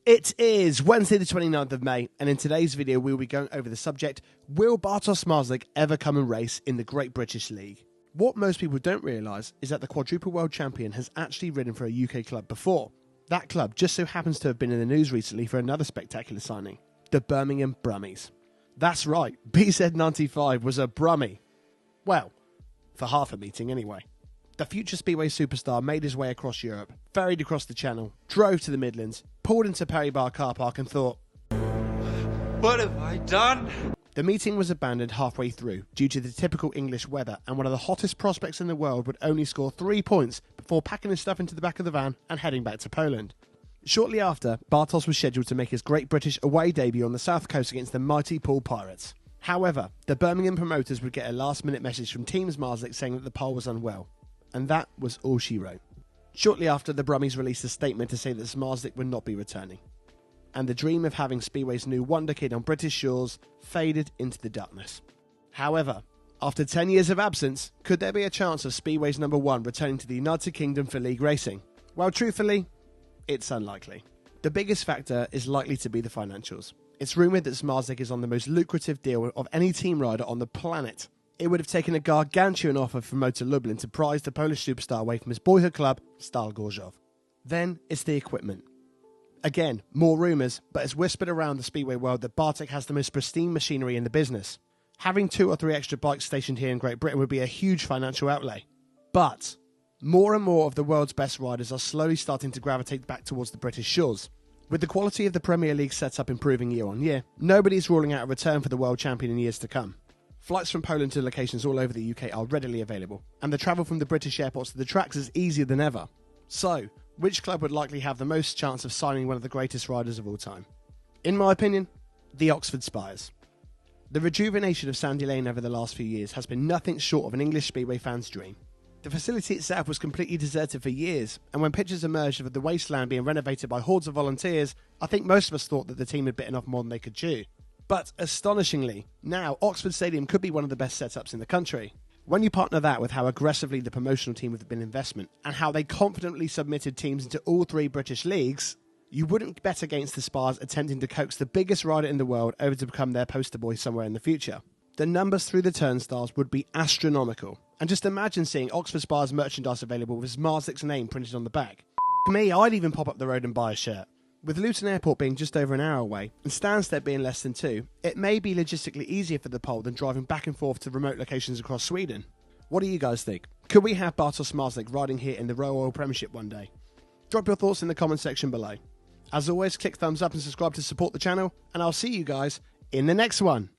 It is Wednesday the 29th of May, and in today's video we will be going over the subject, will Bartosz Zmarzlik ever come and race in the Great British League? What most people don't realise is that the quadruple world champion has actually ridden for a UK club before. That club just so happens to have been in the news recently for another spectacular signing, the Birmingham Brummies. That's right, BZ95 was a Brummie. Well, for half a meeting anyway. The future Speedway superstar made his way across Europe, ferried across the Channel, drove to the Midlands, pulled into Perry Bar car park and thought, what have I done? The meeting was abandoned halfway through due to the typical English weather, and one of the hottest prospects in the world would only score 3 points before packing his stuff into the back of the van and heading back to Poland. Shortly after, Bartosz was scheduled to make his Great British away debut on the south coast against the mighty Poole Pirates. However, the Birmingham promoters would get a last-minute message from Team Zmarzlik saying that the pole was unwell. And that was all she wrote. Shortly after, the Brummies released a statement to say that Zmarzlik would not be returning. And the dream of having Speedway's new wonder kid on British shores faded into the darkness. However, after 10 years of absence, could there be a chance of Speedway's number one returning to the United Kingdom for league racing? Well, truthfully, it's unlikely. The biggest factor is likely to be the financials. It's rumoured that Zmarzlik is on the most lucrative deal of any team rider on the planet. It would have taken a gargantuan offer from Motor Lublin to prize the Polish superstar away from his boyhood club, Stal Gorzów. Then it's the equipment. Again, more rumours, but it's whispered around the Speedway world that Bartek has the most pristine machinery in the business. Having 2 or 3 extra bikes stationed here in Great Britain would be a huge financial outlay. But more and more of the world's best riders are slowly starting to gravitate back towards the British shores. With the quality of the Premier League setup improving year on year, nobody's ruling out a return for the world champion in years to come. Flights from Poland to locations all over the UK are readily available, and the travel from the British airports to the tracks is easier than ever. So, which club would likely have the most chance of signing one of the greatest riders of all time? In my opinion, the Oxford Spires. The rejuvenation of Sandy Lane over the last few years has been nothing short of an English Speedway fan's dream. The facility itself was completely deserted for years, and when pictures emerged of the wasteland being renovated by hordes of volunteers, I think most of us thought that the team had bitten off more than they could chew. But astonishingly, now Oxford Stadium could be one of the best setups in the country. When you partner that with how aggressively the promotional team have been investment and how they confidently submitted teams into all 3 British leagues, you wouldn't bet against the Spires attempting to coax the biggest rider in the world over to become their poster boy somewhere in the future. The numbers through the turnstiles would be astronomical. And just imagine seeing Oxford Spires merchandise available with Zmarzlik's name printed on the back. For me, I'd even pop up the road and buy a shirt. With Luton Airport being just over an hour away and Stansted being less than 2, it may be logistically easier for the pole than driving back and forth to remote locations across Sweden. What do you guys think? Could we have Bartosz Zmarzlik riding here in the Royal Oil Premiership one day? Drop your thoughts in the comment section below. As always, click thumbs up and subscribe to support the channel, and I'll see you guys in the next one.